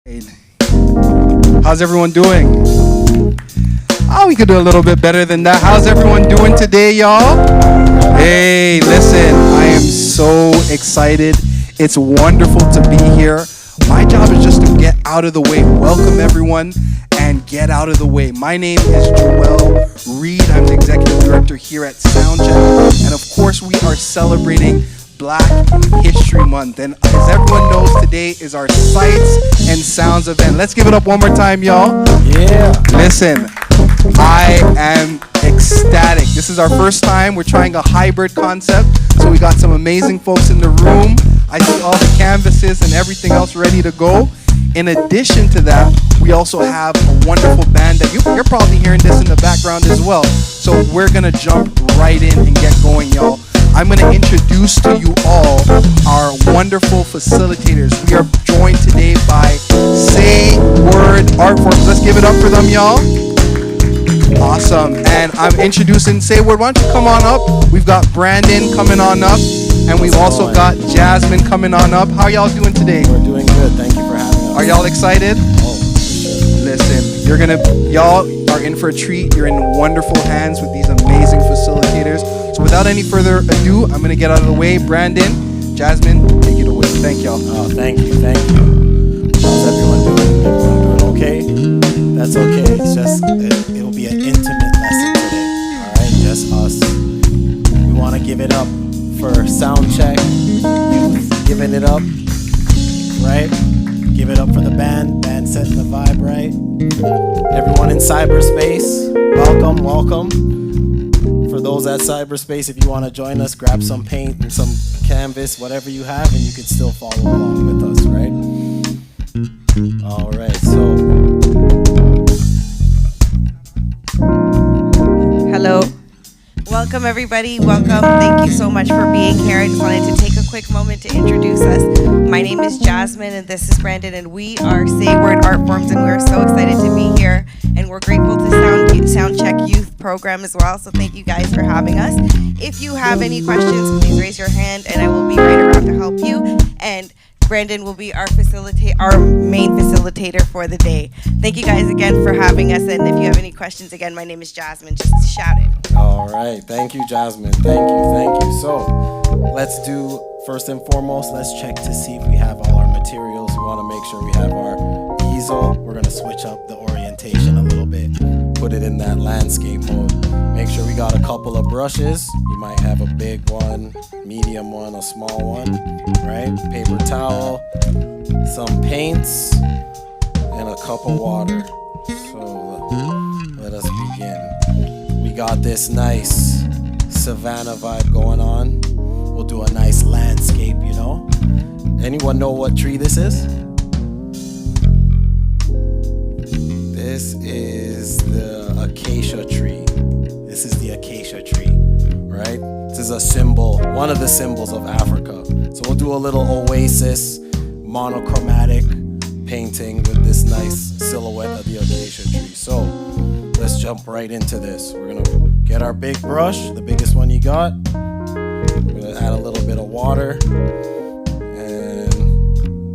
Hey, how's everyone doing? Oh, we could do a little bit better than that. How's everyone doing today, y'all? Hey, listen, I am so excited. It's wonderful to be here. My job is just to get out of the way. Welcome, everyone, and get out of the way. My name is Joel Reed. I'm the executive director here at SoundCheck. And of course, we are celebrating Black History Month. And as everyone knows, today is our Sights and Sounds event. Let's give it up one more time, y'all. Yeah. Listen, I am ecstatic. This is our first time. We're trying a hybrid concept. So we got some amazing folks in the room. I see all the canvases and everything else ready to go. In addition to that, we also have a wonderful band that you're probably hearing this in the background as well. So we're going to jump right in and get going, y'all. I'm going to introduce to you all our wonderful facilitators. We are joined today by Say Word Art Forms. Let's give it up for them, y'all. Awesome. And I'm introducing Say Word. Why don't you come on up? We've got Brandon coming on up. And we've also got Jasmine coming on up. How y'all doing today? We're doing good. Thank you for having us. Are y'all excited? Oh, sure. Listen, y'all are in for a treat. You're in wonderful hands with these amazing facilitators. So without any further ado, I'm going to get out of the way. Brandon, Jasmine, take it away. Thank y'all. Oh, thank you. How's everyone doing? Everyone doing okay? That's okay. It's just, it'll be an intimate lesson today. All right, just us. We want to give it up for SoundCheck Youth, giving it up, right? Give it up for the band setting the vibe, right? Everyone in cyberspace, welcome. For those at cyberspace, if you want to join us, grab some paint and some canvas, whatever you have, and you can still follow along with us, right? All right, so. Hello. Welcome, everybody. Welcome. Thank you so much for being here. I just wanted to take a quick moment to introduce us. My name is Jasmine, and this is Brandon, and we are Say Word Art Forms, and we're so excited to be here. And we're grateful to SoundCheck Youth program as well. So thank you guys for having us. If you have any questions, please raise your hand, and I will be right around to help you. And Brandon will be our main facilitator for the day. Thank you guys again for having us. And if you have any questions, again, my name is Jasmine. Just shout it. All right. Thank you, Jasmine. Thank you. So let's do, first and foremost, let's check to see if we have all our materials. We want to make sure we have our easel. We're going to switch up the orientation a little bit. Put it in that landscape mode. Make sure we got a couple of brushes. You might have a big one, medium one, a small one, right? Paper towel, some paints, and a cup of water. So let us begin. We got this nice savanna vibe going on. We'll do a nice landscape, you know? Anyone know what tree this is? This is the acacia tree. This is the acacia tree, right? This is a symbol, one of the symbols of Africa. So we'll do a little oasis, monochromatic painting with this nice silhouette of the acacia tree. So let's jump right into this. We're gonna get our big brush, the biggest one you got. We're gonna add a little bit of water, and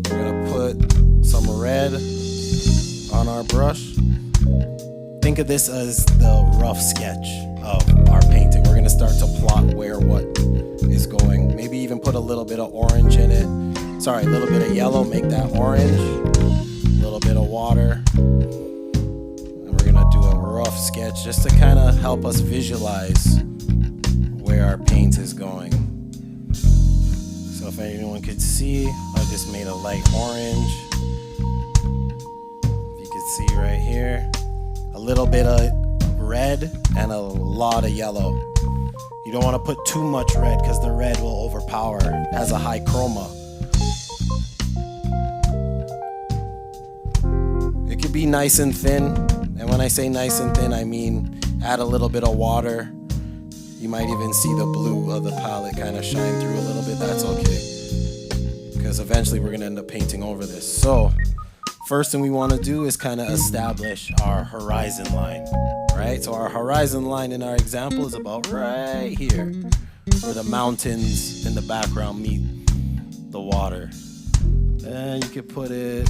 we're gonna put some red on our brush. Think of this as the rough sketch of our painting. We're gonna start to plot where what is going. Maybe even put a little bit of orange in it. Sorry, a little bit of yellow, make that orange. A little bit of water. And we're gonna do a rough sketch just to kind of help us visualize where our paint is going. So if anyone could see, I just made a light orange. If you could see right here. A little bit of red and a lot of yellow. You don't want to put too much red because the red will overpower. It has a high chroma. It could be nice and thin. And when I say nice and thin, I mean add a little bit of water. You might even see the blue of the palette kind of shine through a little bit. That's okay. Because eventually we're going to end up painting over this. So first thing we want to do is kind of establish our horizon line, right? So our horizon line in our example is about right here, where the mountains in the background meet the water. And you could put it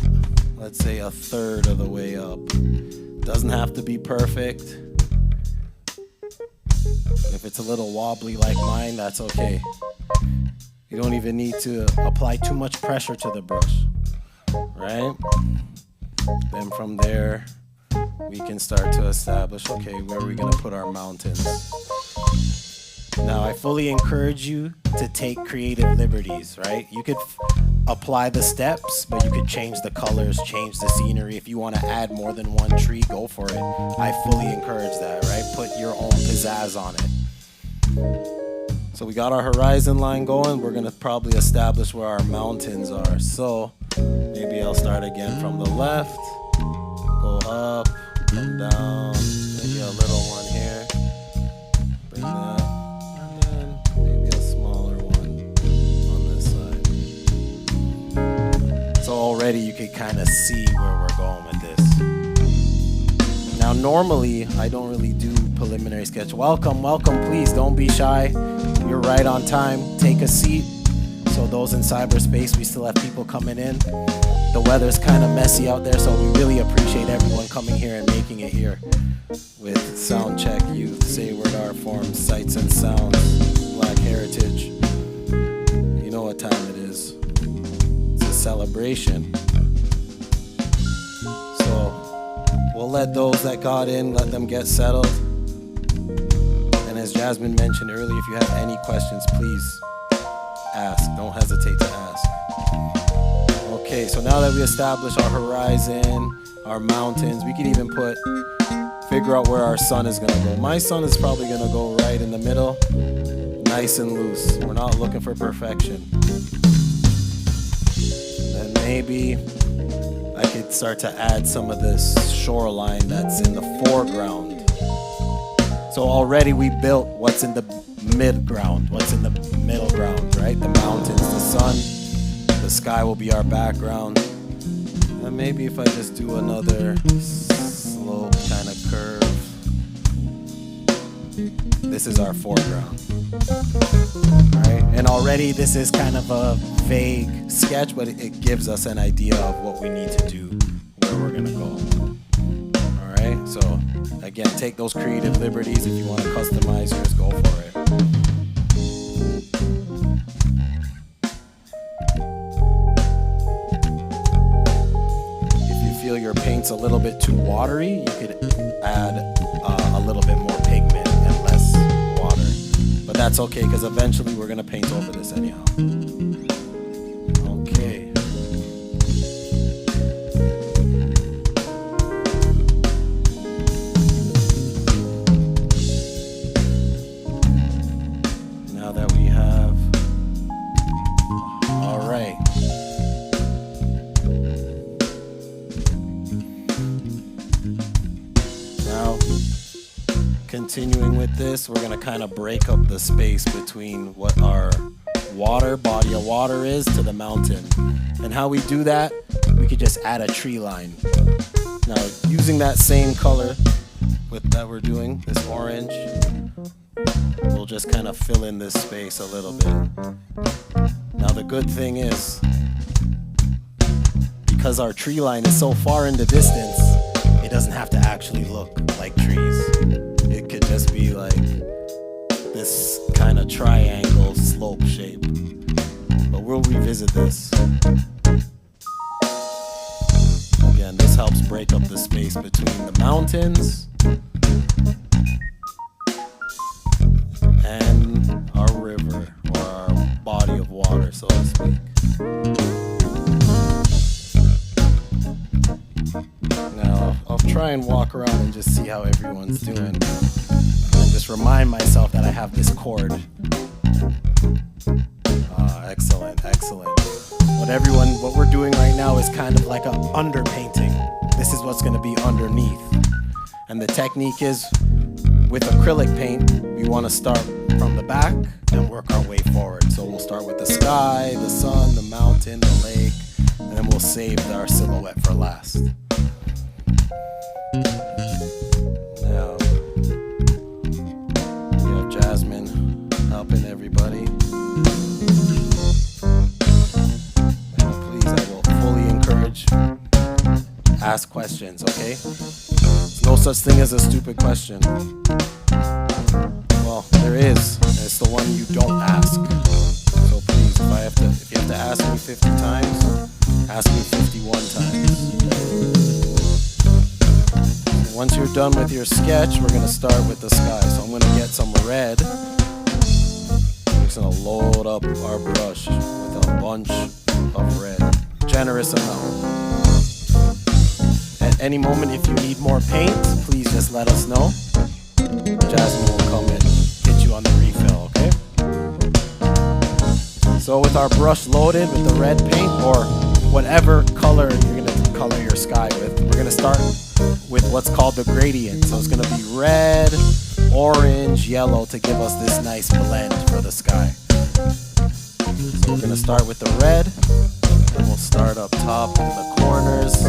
let's say a third of the way up. Doesn't have to be perfect. If it's a little wobbly like mine, that's okay. You don't even need to apply too much pressure to the brush, right? Then from there, we can start to establish, okay, where are we gonna put our mountains? Now, I fully encourage you to take creative liberties, right? You could apply the steps, but you could change the colors, change the scenery. If you want to add more than one tree, go for it. I fully encourage that, right? Put your own pizzazz on it. So we got our horizon line going. We're going to probably establish where our mountains are. So maybe I'll start again from the left, go up, come down, maybe a little one here, bring that. So already you can kind of see where we're going with this. Now normally I don't really do preliminary sketch. Welcome, please don't be shy. You're right on time. Take a seat. So those in cyberspace, we still have people coming in. The weather's kind of messy out there, so we really appreciate everyone coming here and making it here with SoundCheck Youth, Say Word Art Forms, Sights and Sounds, Black Heritage. You know what time it is. Celebration. So we'll let those that got in, let them get settled. And as Jasmine mentioned earlier, if you have any questions, please ask. Don't hesitate to ask. Okay, so now that we established our horizon, our mountains, we can even figure out where our sun is gonna go. My sun is probably gonna go right in the middle, nice and loose. We're not looking for perfection. Maybe I could start to add some of this shoreline that's in the foreground. So already we built what's in the midground, what's in the middle ground, right? The mountains, the sun, the sky will be our background. And maybe if I just do another slope kind of curve, this is our foreground. Right? And already this is kind of a vague sketch, but it gives us an idea of what we need to do, where we're gonna go. Alright, so again, take those creative liberties. If you want to customize yours, go for it. If you feel your paint's a little bit too watery, you could add a little bit more pigment and less water. But that's okay, because eventually we're going to paint over this anyhow. Okay. Now that we have... All right. Now, continuing with this, we're going to kind of break up the space between what our body of water is to the mountain. And how we do that, we could just add a tree line. Now, using that same color that we're doing, this orange, we'll just kind of fill in this space a little bit. Now, the good thing is, because our tree line is so far in the distance, it doesn't have to actually look like trees. It could just be like this kind of triangle slope shape. But we'll revisit this. Again, this helps break up the space between the mountains and our river, or our body of water, so to speak. Now, I'll try and walk around and just see how everyone's doing. And just remind myself that I have this chord. Excellent, excellent. What we're doing right now is kind of like an underpainting. This is what's going to be underneath. And the technique is, with acrylic paint, we want to start from the back and work our way forward. So we'll start with the sky, the sun, the mountain, the lake, and then we'll save our silhouette for last. Now, we have Jasmine helping everybody. And please, I will fully encourage ask questions, okay? There's no such thing as a stupid question. Well, there is. It's the one you don't ask. So please, if you have to ask me 50 times, ask me 51 times. Once you're done with your sketch, we're gonna start with the sky. So I'm gonna get some red. I'm just gonna load up our brush with a bunch of red. Generous amount. At any moment, if you need more paint, please just let us know. Jasmine will come and hit you on the refill, okay? So with our brush loaded with the red paint, or whatever color you're gonna color your sky with, we're gonna start with what's called the gradient. So it's gonna be red, orange, yellow to give us this nice blend for the sky. So we're gonna start with the red, and we'll start up top in the corners.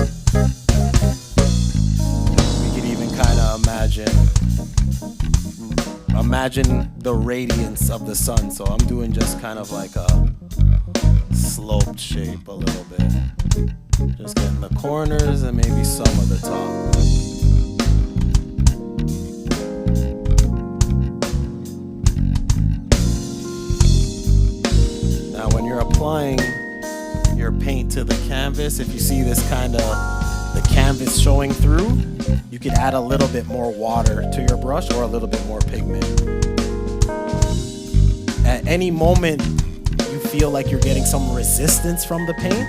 We could even kind of imagine the radiance of the sun. So I'm doing just kind of like a sloped shape a little bit. Just getting the corners and maybe some of the top. Now when you're applying your paint to the canvas, if you see this kind of the canvas showing through, you could add a little bit more water to your brush or a little bit more pigment. At any moment you feel like you're getting some resistance from the paint,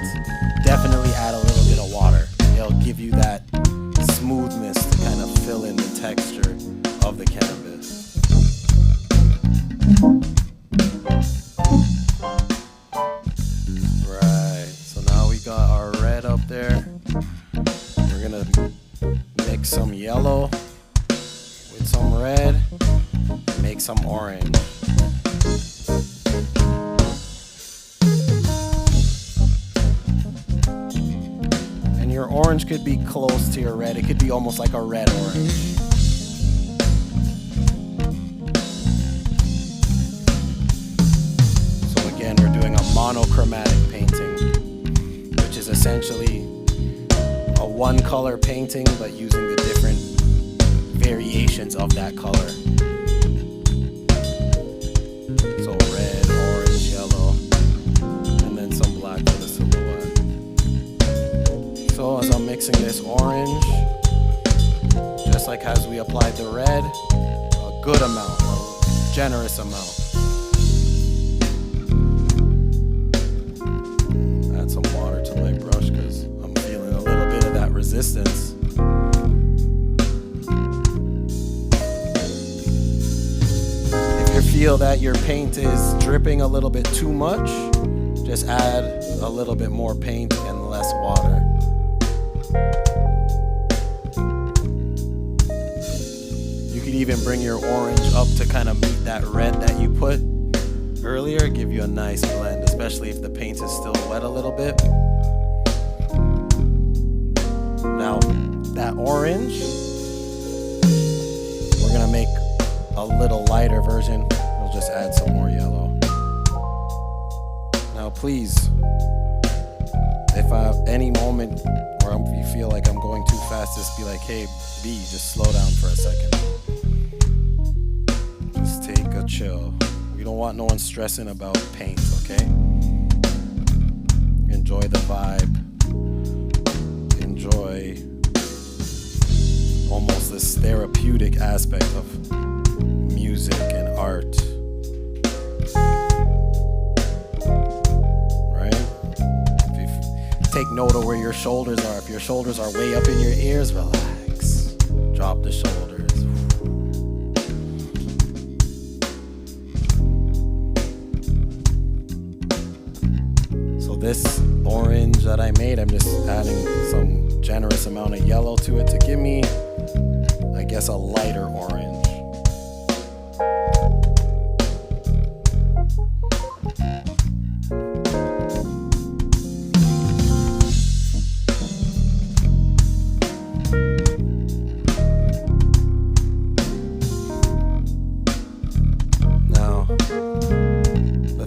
definitely add a little bit of water. It'll give you that smoothness to kind of fill in the texture of the canvas. Right, so now we got our red up there. We're gonna mix some yellow with some red, make some orange. Your orange could be close to your red. It could be almost like a red orange. So again, we're doing a monochromatic painting, which is essentially a one color painting, but using the different variations of that color. So red, orange, yellow, and then some black for the silhouette. So as I'm mixing this orange, just like as we applied the red, a good amount, a generous amount. Add some water to my brush because I'm feeling a little bit of that resistance. If you feel that your paint is dripping a little bit too much, just add a little bit more paint and less water. You could even bring your orange up to kind of meet that red that you put earlier, give you a nice blend, especially if the paint is still wet a little bit. Now, that orange, we're gonna make a little lighter version. We'll just add some more yellow. Now, please, if I have any moment where you feel like I'm going too fast, just be like, hey, B, just slow down for a second. Just take a chill. We don't want no one stressing about paint, okay? Enjoy the vibe. Enjoy almost this therapeutic aspect of music and art. Take note of where your shoulders are. If your shoulders are way up in your ears, relax. Drop the shoulders. So this orange that I made, I'm just adding some generous amount of yellow to it to give me, I guess, a lighter orange.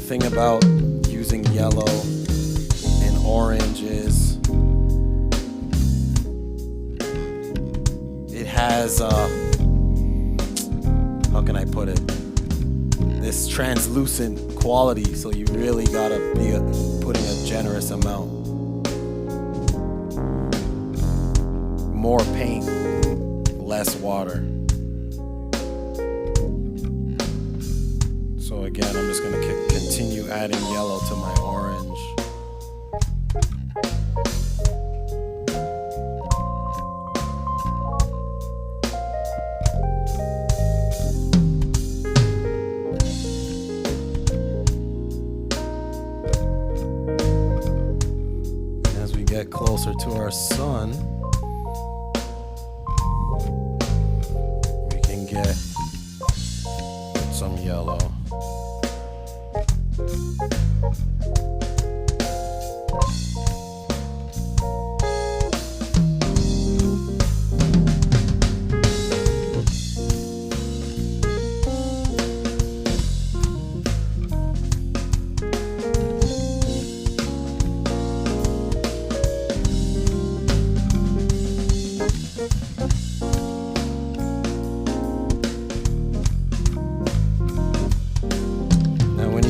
Thing about using yellow and orange is has, how can I put it? This translucent quality, so you really gotta be putting a generous amount. More paint, less water. So again, I'm just gonna continue adding yellow to my orange. As we get closer to our sun, we can get some yellow.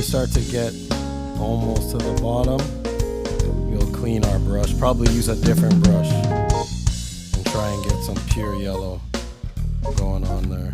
Start to get almost to the bottom, we'll clean our brush, probably use a different brush and try and get some pure yellow going on there.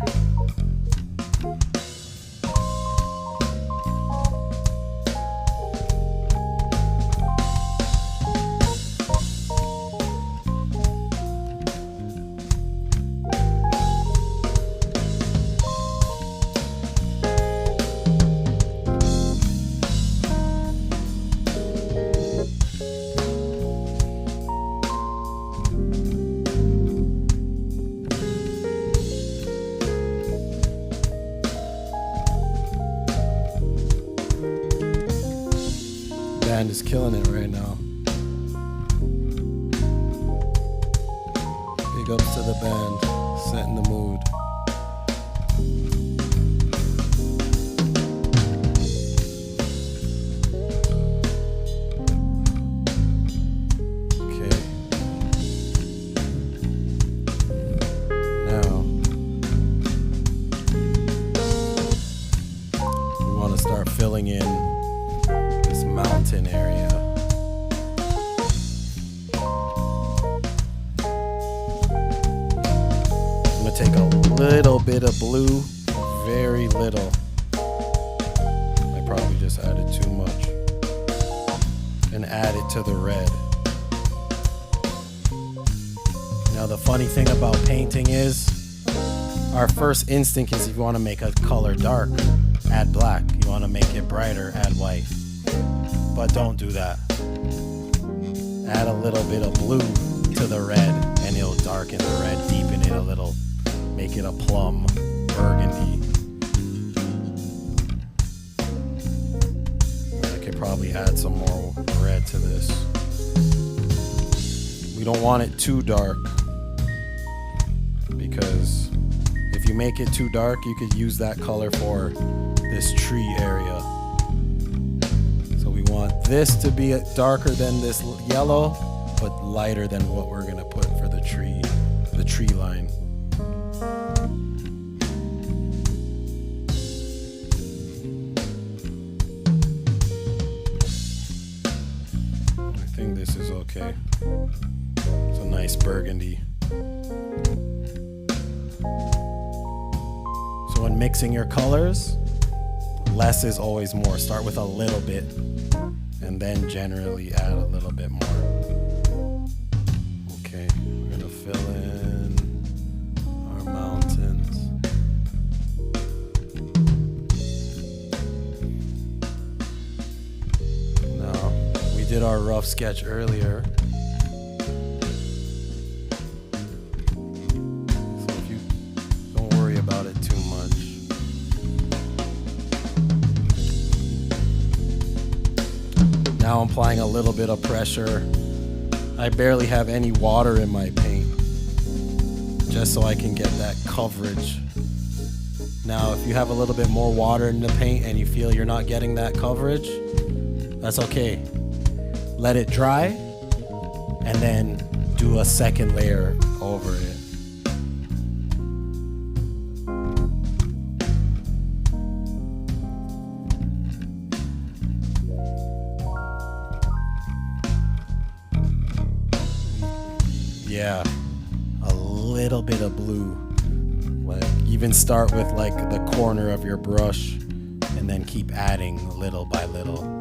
Band is killing it right now. Big ups to the band, setting the mood. Okay. Now, we want to start filling in this mountain area. I'm gonna take a little bit of blue, very little. I probably just added too much. And add it to the red. Now the funny thing about painting is, our first instinct is if you want to make a color dark, add black. You want to make it brighter, add white. But don't do that. Add a little bit of blue to the red and it'll darken the red, deepen it a little, make it a plum, burgundy. I could probably add some more red to this. We don't want it too dark, because if you make it too dark, you could use that color for this tree area. Want this to be darker than this yellow, but lighter than what we're gonna put for the tree line. I think this is okay. It's a nice burgundy. So when mixing your colors, less is always more. Start with a little bit and then generally add a little bit more. Okay, we're gonna fill in our mountains. Now, we did our rough sketch earlier. So if you don't worry about it too much. Now I'm applying a little bit of pressure. I barely have any water in my paint, just so I can get that coverage. Now, if you have a little bit more water in the paint and you feel you're not getting that coverage, that's okay. Let it dry and then do a second layer over it. yeah, a little bit of blue. Like even start with like the corner of your brush and then keep adding little by little.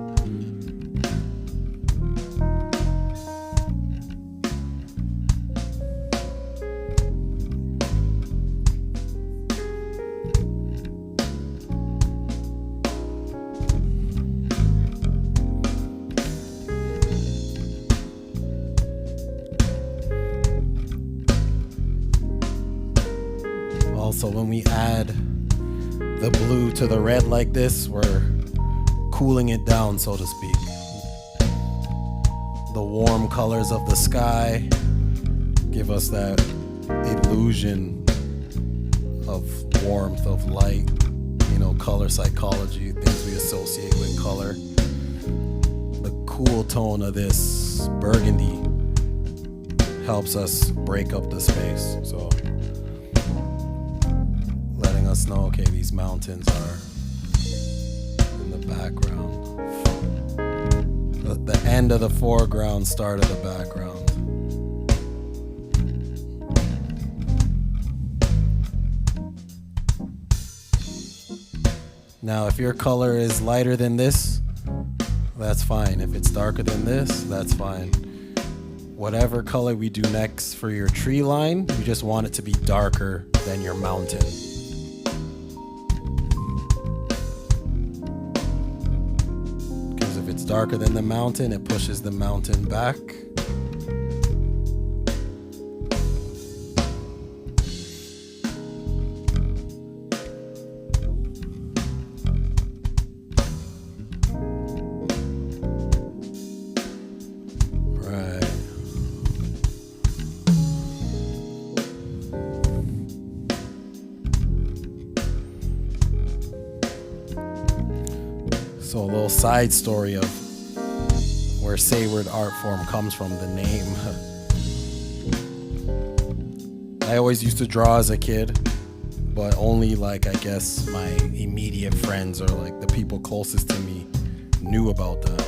Also, when we add the blue to the red like this, we're cooling it down, so to speak. The warm colors of the sky give us that illusion of warmth, of light, you know, color psychology, things we associate with color. The cool tone of this burgundy helps us break up the space. So letting us know, okay, these mountains are in the background. The end of the foreground, start of the background. Now, if your color is lighter than this, that's fine. If it's darker than this, that's fine. Whatever color we do next for your tree line, you just want it to be darker than your mountain. Because if it's darker than the mountain, it pushes the mountain back. So a little side story of where Sayward art form comes from, the name. I always used to draw as a kid, but only like, I guess, my immediate friends or like the people closest to me knew about that.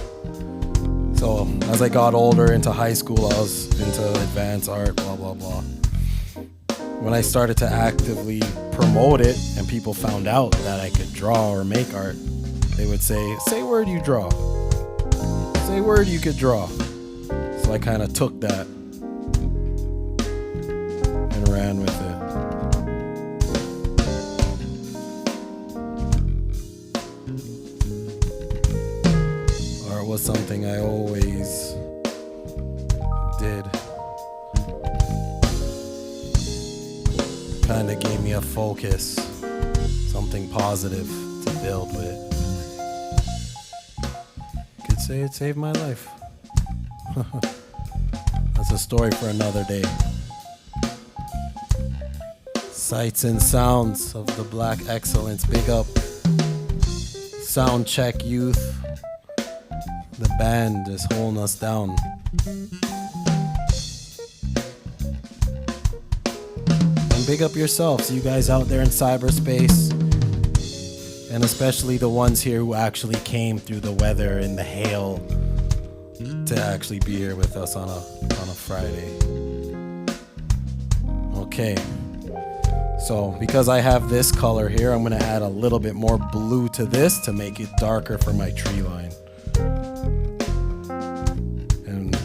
So as I got older into high school, I was into advanced art, blah, blah, blah. When I started to actively promote it and people found out that I could draw or make art, they would say word you draw. Say word you could draw. So I kind of took that and ran with it. Art was something I always did. Kind of gave me a focus, something positive to build with. Say it saved my life. That's a story for another day. Sights and sounds of the Black excellence. Big up SoundCheck Youth. The band is holding us down. And big up yourselves, you guys out there in cyberspace. And especially the ones here who actually came through the weather and the hail to actually be here with us on a Friday. Okay. So because I have this color here, I'm going to add a little bit more blue to this to make it darker for my tree line. And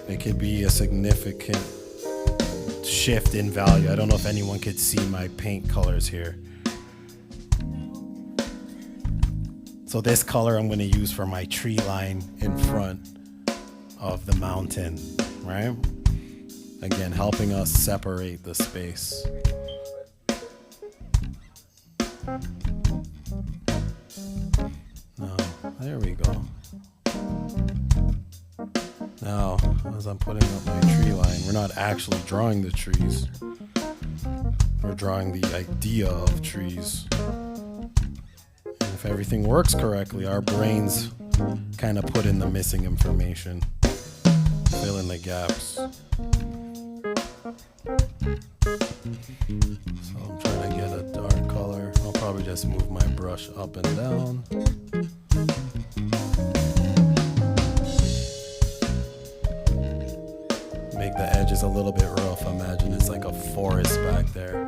it could be a significant shift in value. I don't know if anyone could see my paint colors here. So this color I'm going to use for my tree line in front of the mountain, right? Again, helping us separate the space. Now, there we go. Now, as I'm putting up my tree line, we're not actually drawing the trees. We're drawing the idea of trees. If everything works correctly, our brains kind of put in the missing information, fill in the gaps. So I'm trying to get a dark color. I'll probably just move my brush up and down. Big is a little bit rough. Imagine it's like a forest back there.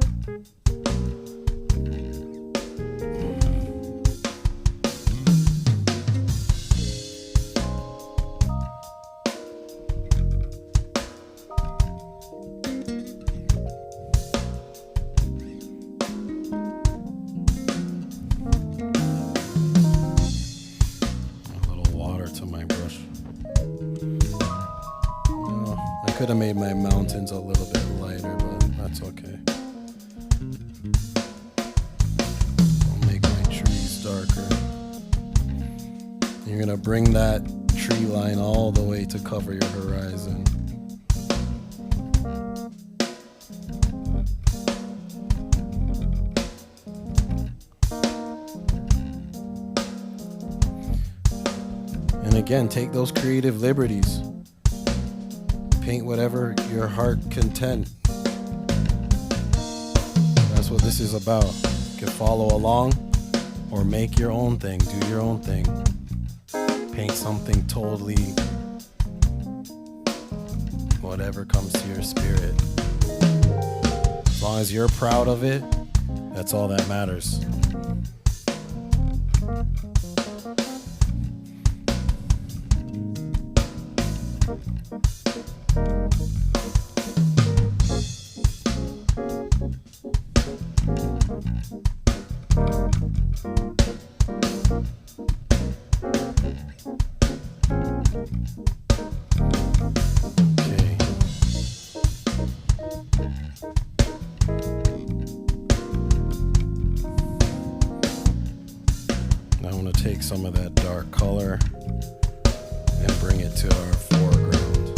Could have made my mountains a little bit lighter, but that's okay. I'll make my trees darker. You're gonna bring that tree line all the way to cover your horizon. And again, take those creative liberties. Paint whatever your heart content. That's what this is about. You can follow along or make your own thing, do your own thing. Paint something totally whatever comes to your spirit. As long as you're proud of it, that's all that matters. Take some of that dark color and bring it to our foreground.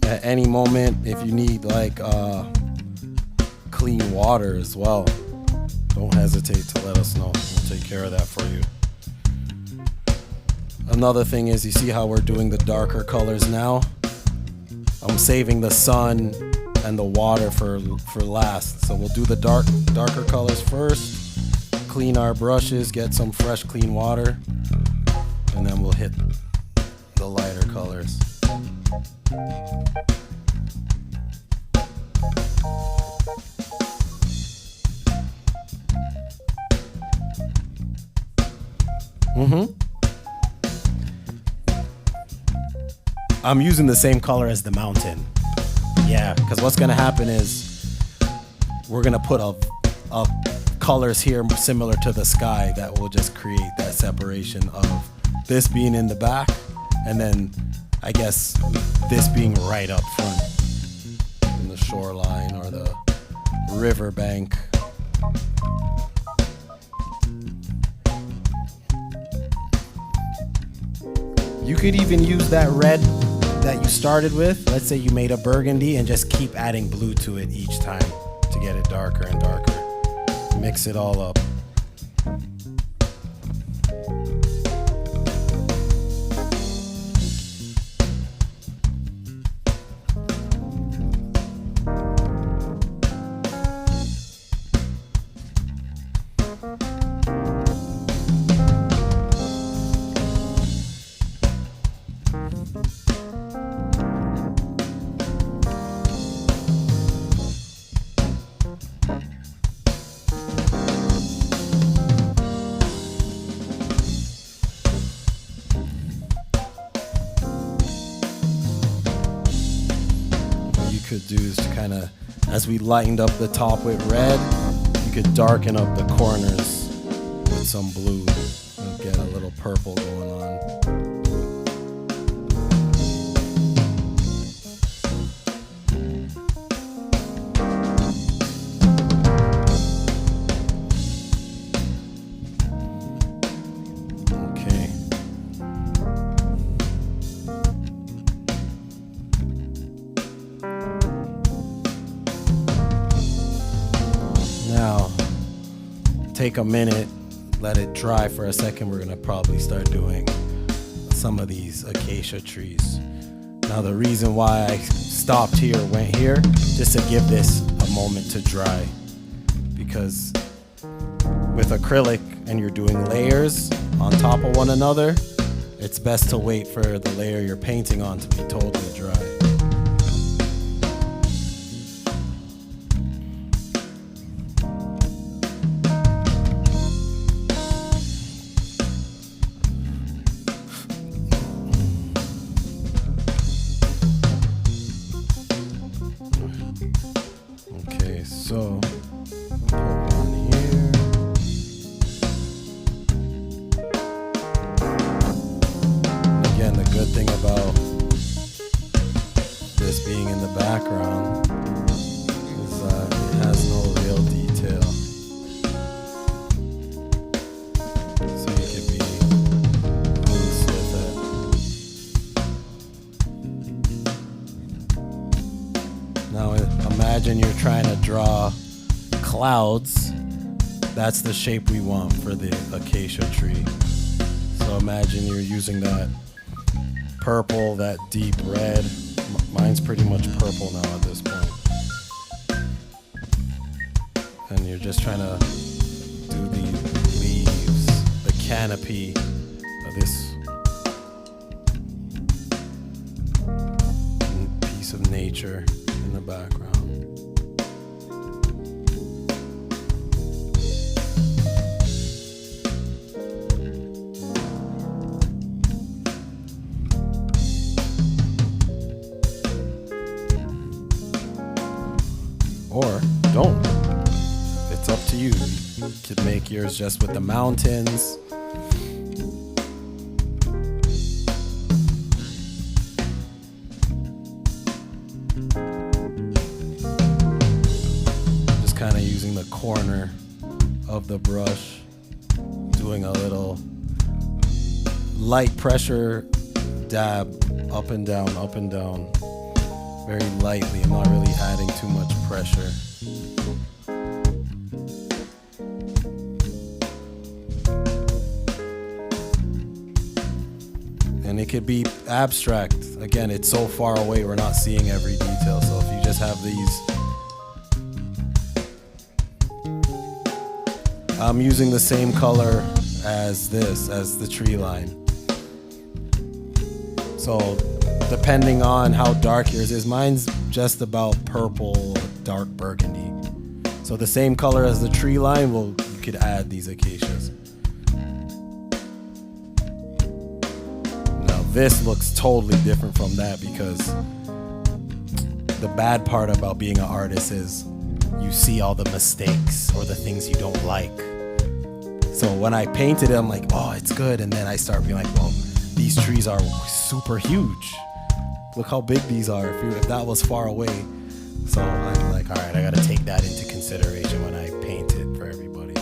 At any moment, if you need like clean water as well, don't hesitate to let us know. We'll take care of that for you. Another thing is, you see how we're doing the darker colors now? I'm saving the sun and the water for last. So we'll do the darker colors first, clean our brushes, get some fresh clean water, and then we'll hit the lighter colors. I'm using the same color as the mountain. Yeah, because what's gonna happen is we're gonna put a colors here similar to the sky that will just create that separation of this being in the back, and then I guess this being right up front in the shoreline or the riverbank. You could even use that red that you started with. Let's say you made a burgundy and just keep adding blue to it each time to get it darker and darker. Mix it all up. Could do is to kind of, as we lightened up the top with red, you could darken up the corners with some blue and get a little purple going on. Now, take a minute, let it dry for a second. We're gonna probably start doing some of these acacia trees. Now, the reason why I stopped here, went here, just to give this a moment to dry. Because with acrylic and you're doing layers on top of one another, it's best to wait for the layer you're painting on to be totally dry. Okay, so put one here. Again, the good thing about this being in the background is that it has no real detail. So you can be loose with it. Now imagine you're trying to draw clouds. That's the shape we want for the acacia tree. So imagine you're using that purple, that deep red. Mine's pretty much purple now at this point. And you're just trying to do the leaves, the canopy of this piece of nature in the background. Or don't. It's up to you. You could make yours just with the mountains. Just kind of using the corner of the brush, doing a little light pressure dab up and down, up and down. Very lightly. I'm not really adding too much pressure. And it could be abstract. Again, it's so far away, we're not seeing every detail. So if you just have these, I'm using the same color as this, as the tree line. So depending on how dark yours is, mine's just about purple, dark burgundy. So the same color as the tree line, well, you could add these acacias. Now this looks totally different from that, because the bad part about being an artist is you see all the mistakes or the things you don't like. So when I painted it, I'm like, oh, it's good. And then I start being like, well, these trees are super huge. Look how big these are, if that was far away. So I'm like, all right, I gotta take that into consideration when I paint it for everybody.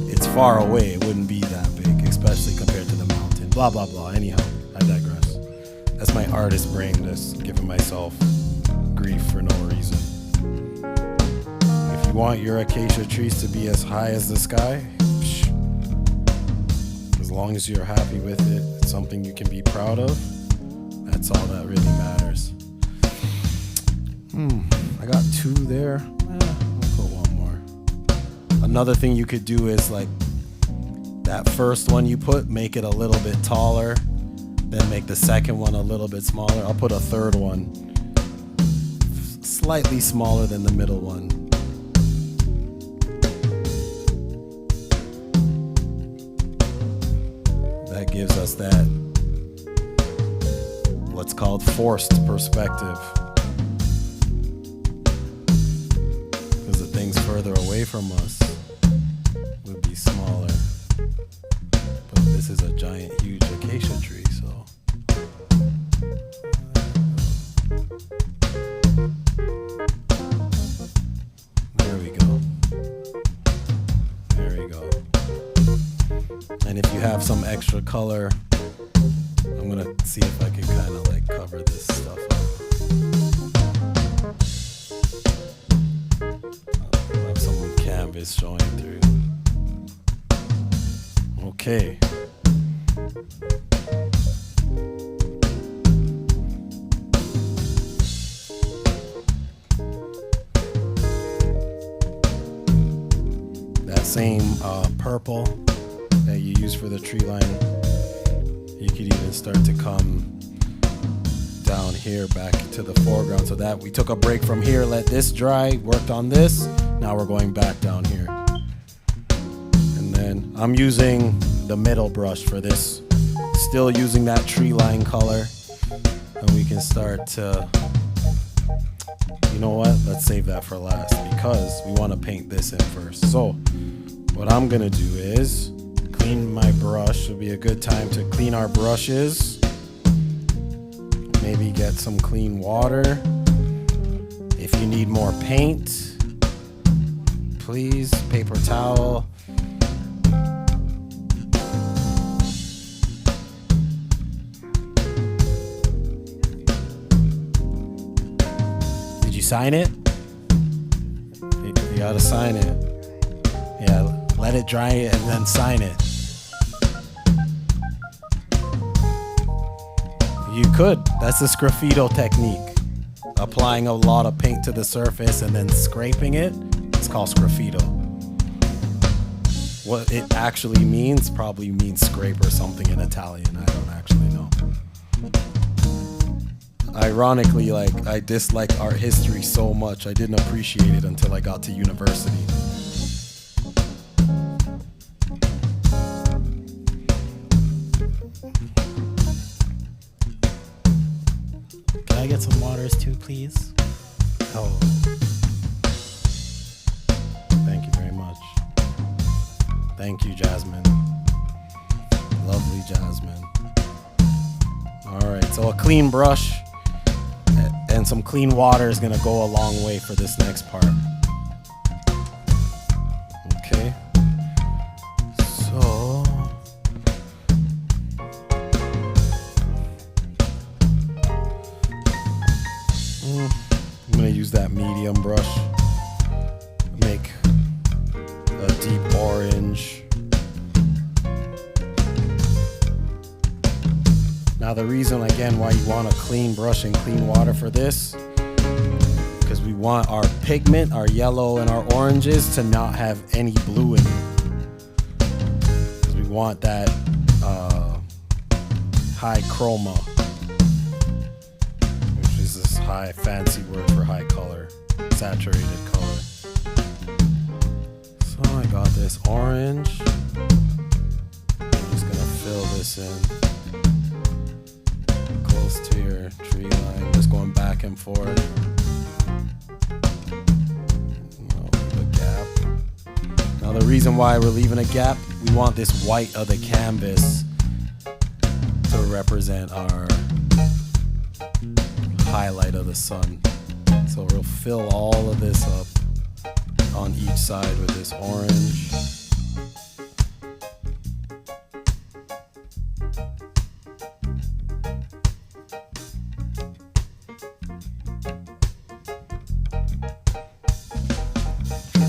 It's far away, it wouldn't be that big, especially compared to the mountain. Blah, blah, blah. Anyhow, I digress. That's my artist brain just giving myself grief for no reason. If you want your acacia trees to be as high as the sky, as long as you're happy with it, it's something you can be proud of. That's all that really matters. I got two there. I'll put one more. Another thing you could do is like that first one you put, make it a little bit taller, then make the second one a little bit smaller. I'll put a third one slightly smaller than the middle one. That gives us that what's called forced perspective, because the things further away from us would be smaller, but this is a giant, huge acacia tree, so there we go. There we go. And if you have some extra color, I'm gonna see if I can kind of like cover this stuff up. I'll have some canvas showing through. Okay. That same purple that you use for the tree line, You could even start to come down here back to the foreground. So that we took a break from here, let this dry, worked on this. Now we're going back down here. And then I'm using the middle brush for this. Still using that tree line color. And we can start to, you know what? Let's save that for last because we want to paint this in first. So what I'm gonna do is clean my brush. It'll be a good time to clean our brushes. Maybe get some clean water. If you need more paint, please, paper towel. Did you sign it? You gotta sign it. Yeah, let it dry and then sign it. You could. That's the sgraffito technique. Applying a lot of paint to the surface and then scraping it. It's called sgraffito. What it actually means probably means scrape or something in Italian. I don't actually know. Ironically, like I dislike art history so much, I didn't appreciate it until I got to university. Can I get some waters too, please? Oh. Thank you very much. Thank you, Jasmine. Lovely Jasmine. All right, so a clean brush and some clean water is gonna go a long way for this next part. Okay. So I'm gonna use that medium brush. Make a deep orange. Now the reason again why you want a clean brush and clean water for this, because we want our pigment, our yellow and our oranges to not have any blue in it. Because we want that high chroma, which is this high fancy word for high color, saturated color. So I got this orange. I'm just gonna fill this in. Close to your tree line, just going back and forth. Leave a gap. Now the reason why we're leaving a gap, we want this white of the canvas to represent our highlight of the sun. So we'll fill all of this up on each side with this orange.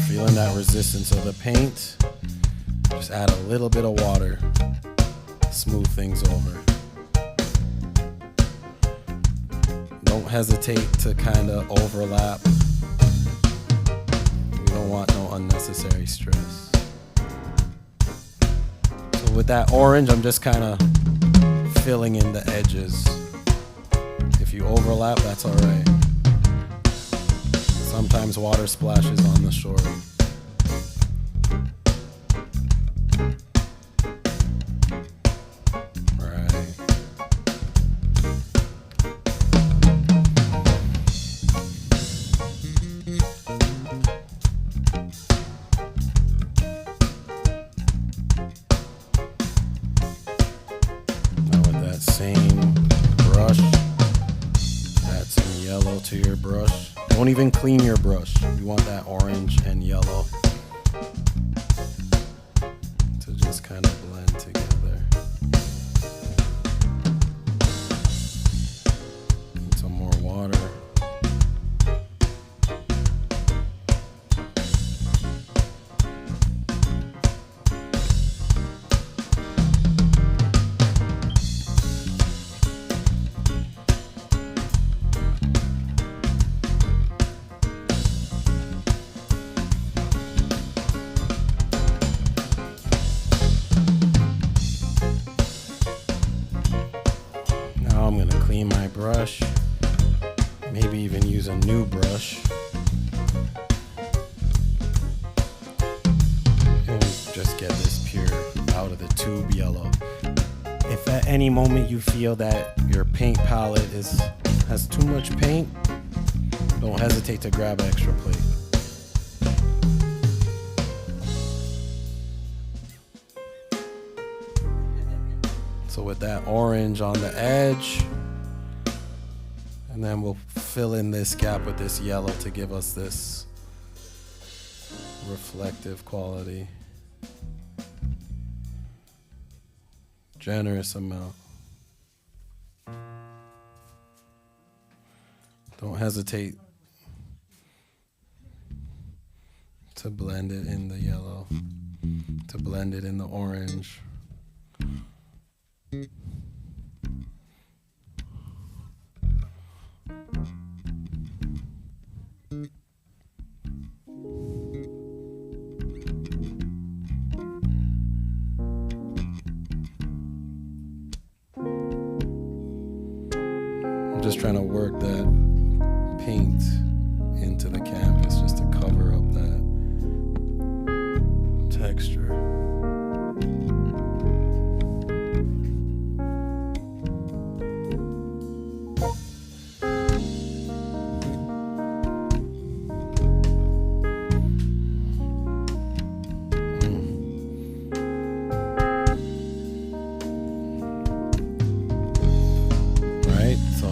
Feeling that resistance of the paint, just add a little bit of water, smooth things over. Don't hesitate to kind of overlap. We don't want no unnecessary stress. So with that orange, I'm just kind of filling in the edges. If you overlap, that's all right. Sometimes water splashes on the shore. Right. Now with that same brush, add some yellow to your brush. Don't even clean your brush. You want that orange and yellow to just kind of blend together. Need some more water. brush. Maybe even use a new brush. And just get this pure out of the tube yellow. If at any moment you feel that your paint palette has too much paint, don't hesitate to grab an extra plate. So with that orange on the edge, and then we'll fill in this gap with this yellow to give us this reflective quality. Generous amount. Don't hesitate to blend it in the yellow, to blend it in the orange. I'm just trying to work that paint into the canvas just to cover up that texture.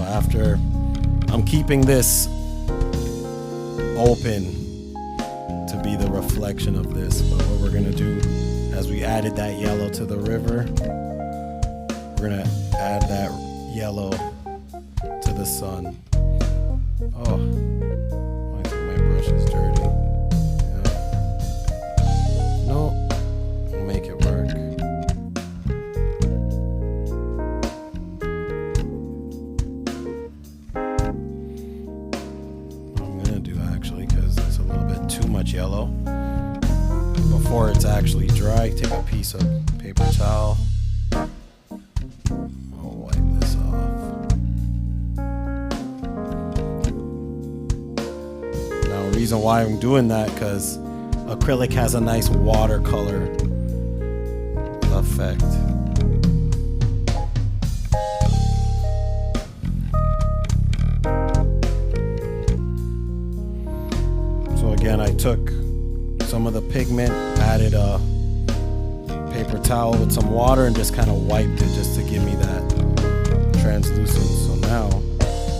After I'm keeping this open to be the reflection of this, but what we're gonna do, as we added that yellow to the river, we're gonna add that yellow to the sun. Oh, I think my brush is dirty. Yeah. No, we'll make it work. Yellow. Before it's actually dry, take a piece of paper towel. I'll wipe this off. Now, the reason why I'm doing that, because acrylic has a nice watercolor effect. Again, I took some of the pigment, added a paper towel with some water, and just kind of wiped it just to give me that translucence. So now,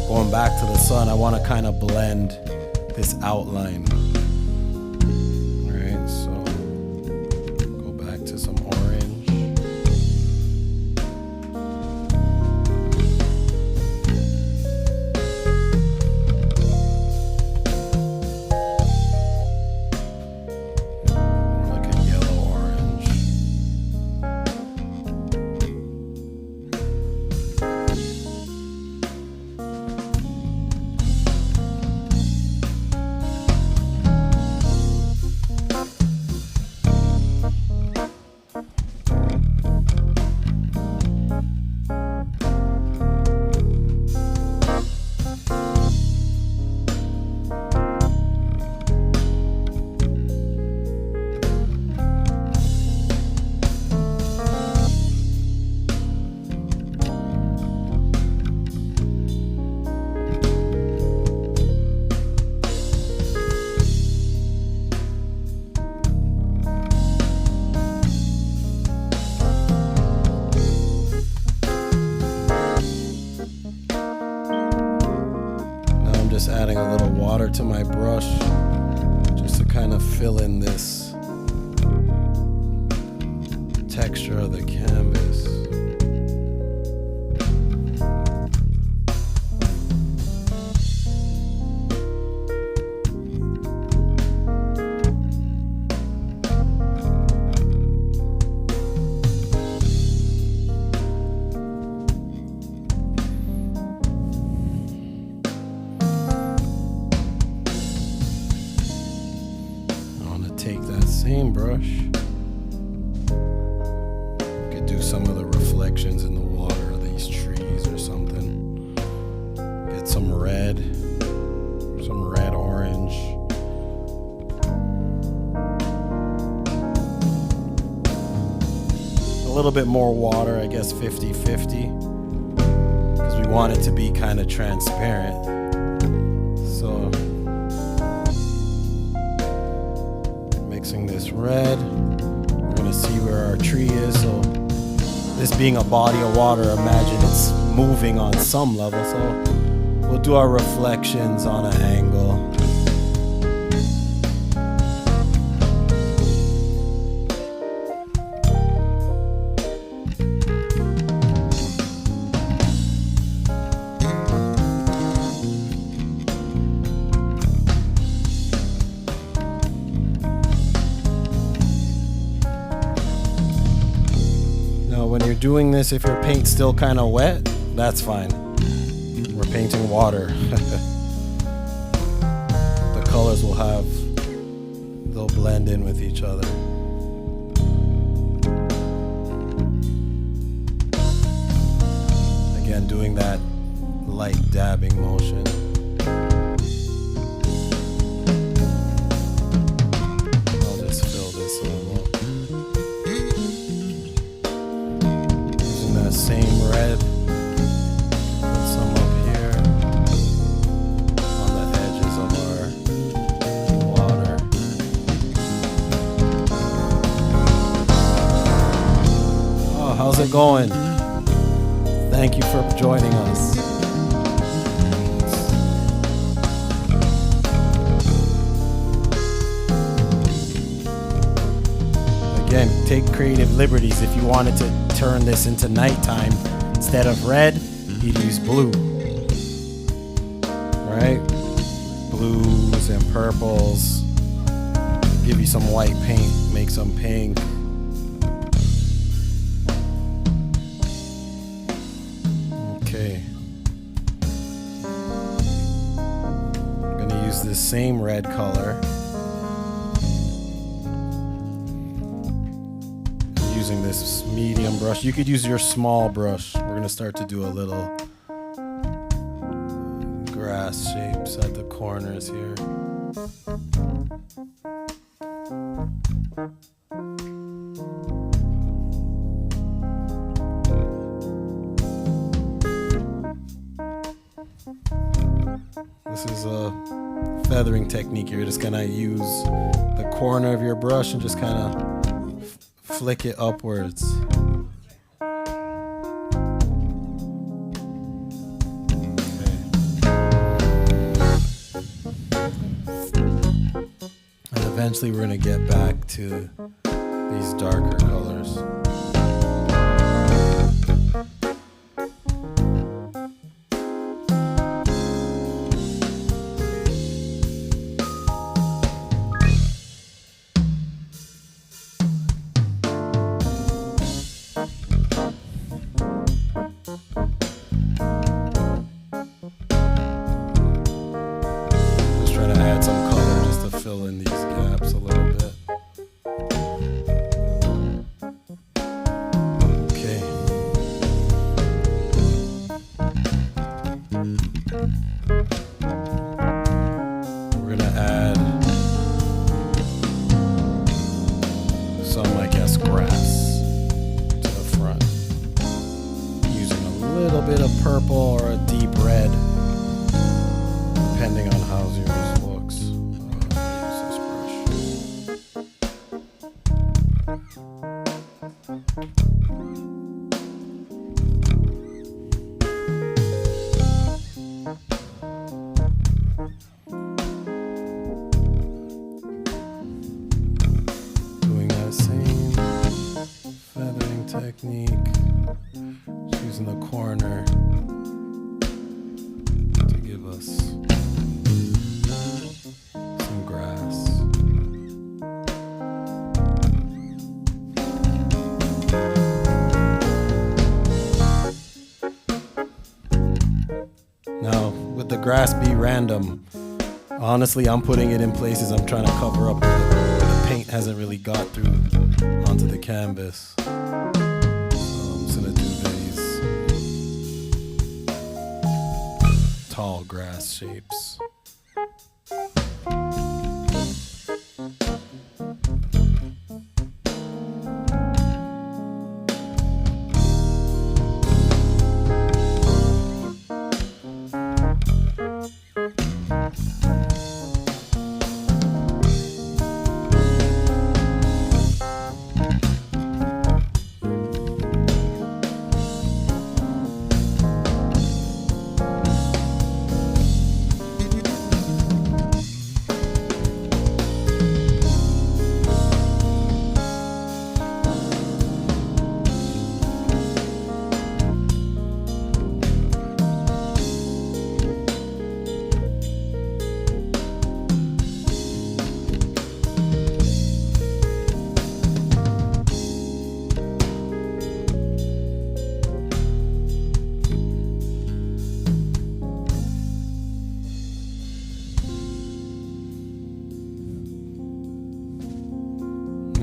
going back to the sun, I want to kind of blend this outline. Alright, so go back to some orange. Adding a little water to my brush just to kind of fill in this texture of the canvas. Take that same brush, you could do some of the reflections in the water of these trees or something. some red orange. A little bit more water, I guess 50-50, because we want it to be kind of transparent. So mixing this red, we're gonna see where our tree is. So this being a body of water, imagine it's moving on some level. So we'll do our reflections on an angle. When you're doing this, if your paint's still kind of wet, that's fine. We're painting water. The colors they'll blend in with each other. Again, doing that light dabbing motion. I'll just fill this a little. Same red, put some up here on the edges of our water. Oh, how's it going? Thank you for joining us. Again, take creative liberties. If you wanted to turn this into nighttime, instead of red, you'd use blue. Right? Blues and purples. Give you some white paint, make some pink. Okay. I'm gonna use this same red color. Using this medium brush. You could use your small brush. We're gonna start to do a little grass shapes at the corners here. This is a feathering technique. You're just gonna use the corner of your brush and just kind of flick it upwards. Okay. And eventually we're gonna get back to these darker colors. Fill in these gaps a little bit. Okay. We're gonna add some, I guess, grass to the front. Using a little bit of purple or a deep red, depending on how yours looks. Doing that same feathering technique, just using the corner to give us some grass. Now, would the grass be random? Honestly, I'm putting it in places I'm trying to cover up where the paint hasn't really got through onto the canvas. So I'm just gonna do these tall grass shapes.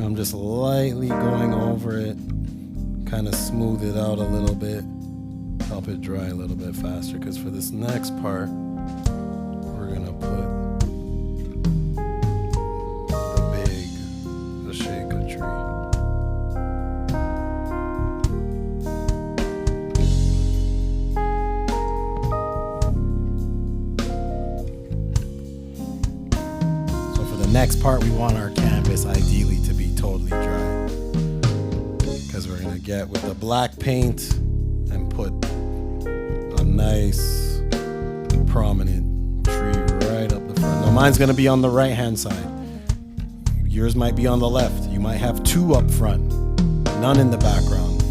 I'm just lightly going over it, kind of smooth it out a little bit, help it dry a little bit faster, because for this next part, we're gonna put the shake tree. So for the next part, we want our canvas ideally to be totally dry, because we're gonna get with the black paint and put a nice prominent tree right up the front. Now mine's gonna be on the right hand side, yours might be on the left, you might have two up front, none in the background.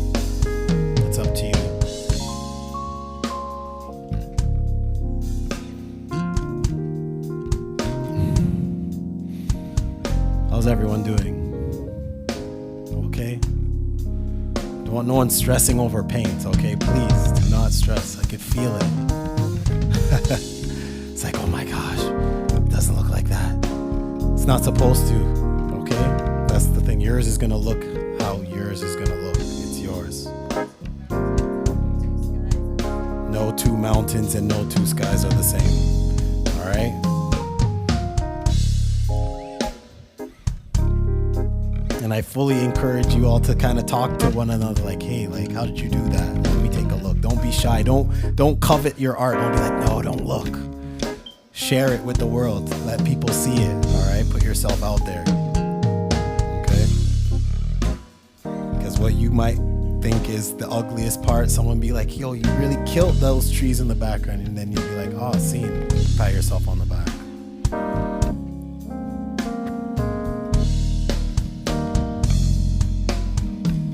It's up to you. How's everyone doing? Okay? Don't want no one stressing over paint, okay? Please do not stress. I could feel it. It's like, oh my gosh, it doesn't look like that. It's not supposed to, okay? That's the thing. Yours is gonna look how yours is gonna look. It's yours. No two mountains and no two skies are the same, all right? And I fully encourage you all to kind of talk to one another, like, hey, like, how did you do that? Let me take a look. Don't be shy. Don't covet your art. Don't be like, no, don't look. Share it with the world. Let people see it. All right, put yourself out there. Okay. Because what you might think is the ugliest part, someone be like, yo, you really killed those trees in the background, and then you'd be like, oh, scene. Pat yourself on the back.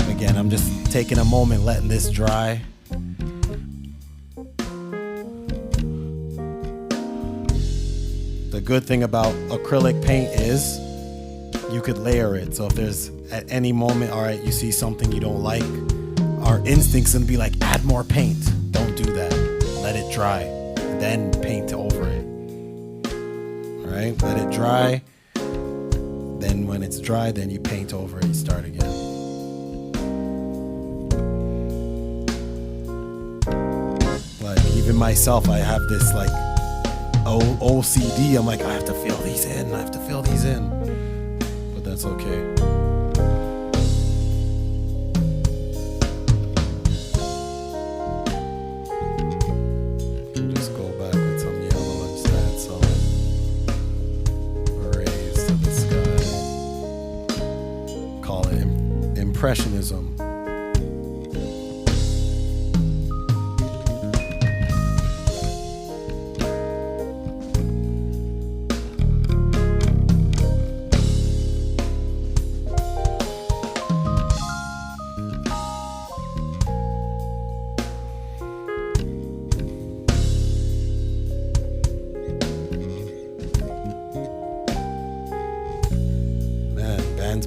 Again, I'm just taking a moment, letting this dry. The good thing about acrylic paint is you could layer it. So if there's at any moment, all right, you see something you don't like, our instinct's gonna be like, add more paint. Don't do that. Let it dry, then paint over it. All right, let it dry. Then when it's dry, then you paint over it, you start again. Even myself, I have this like OCD. I'm like, I have to fill these in. I have to fill these in. But that's okay. Just go back with some yellow and just add some rays to the sky. Call it impressionism.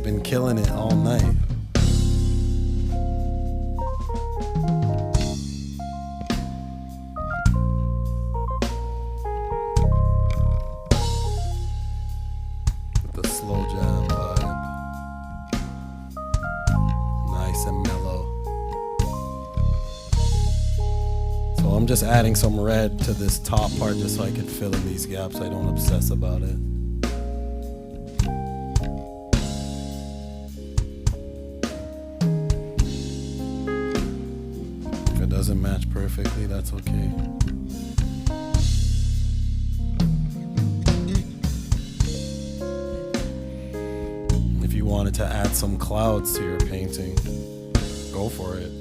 Been killing it all night. With the slow jam vibe. Nice and mellow. So I'm just adding some red to this top part just so I can fill in these gaps. I don't obsess about it. If it doesn't match perfectly, that's okay. If you wanted to add some clouds to your painting, go for it.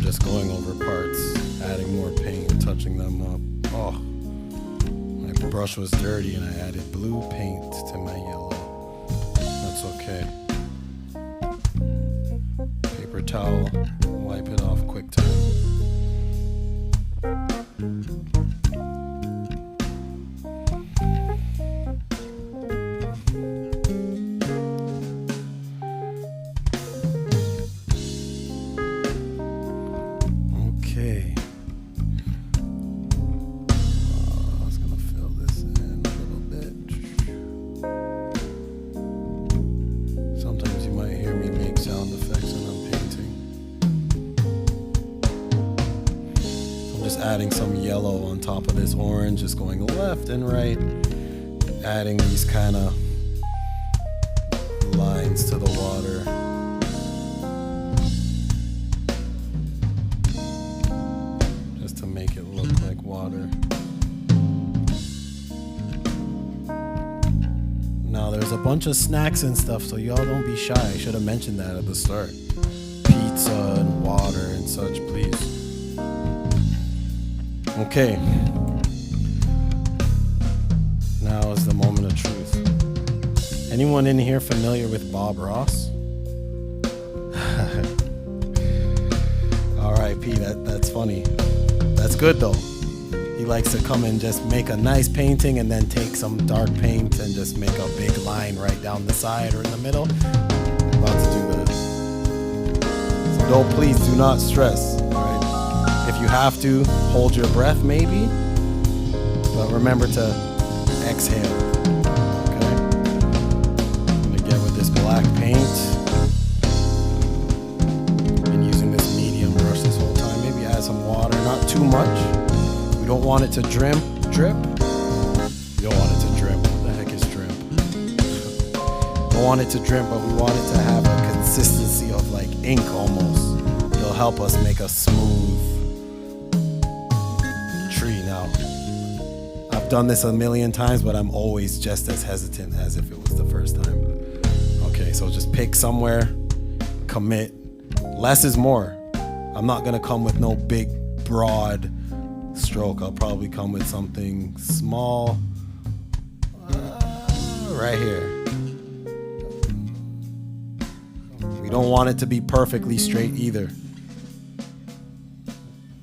Just going over parts, adding more paint, touching them up. Oh, my brush was dirty and I added blue paint to my yellow. That's okay. Paper towel, wipe it off quick time. Adding some yellow on top of this orange, just going left and right, adding these kind of lines to the water. Just to make it look like water. Now there's a bunch of snacks and stuff, so y'all don't be shy. I should have mentioned that at the start. Pizza and water and such, please. Okay, now is the moment of truth. Anyone in here familiar with Bob Ross? R.I.P. That's funny. That's good though. He likes to come and just make a nice painting and then take some dark paint and just make a big line right down the side or in the middle. I'm about to do this. So please do not stress. If you have to, hold your breath maybe, but remember to exhale, okay? I'm gonna get with this black paint. Been using this medium brush this whole time. Maybe add some water, not too much. We don't want it to drip. You don't want it to drip. What the heck is drip? Don't want it to drip, but we want it to have a consistency of like ink almost. It'll help us make a smooth tree. Now, I've done this a million times, but I'm always just as hesitant as if it was the first time. Okay, so just pick somewhere, commit. Less is more. I'm not gonna come with no big, broad stroke. I'll probably come with something small, right here. We don't want it to be perfectly straight either.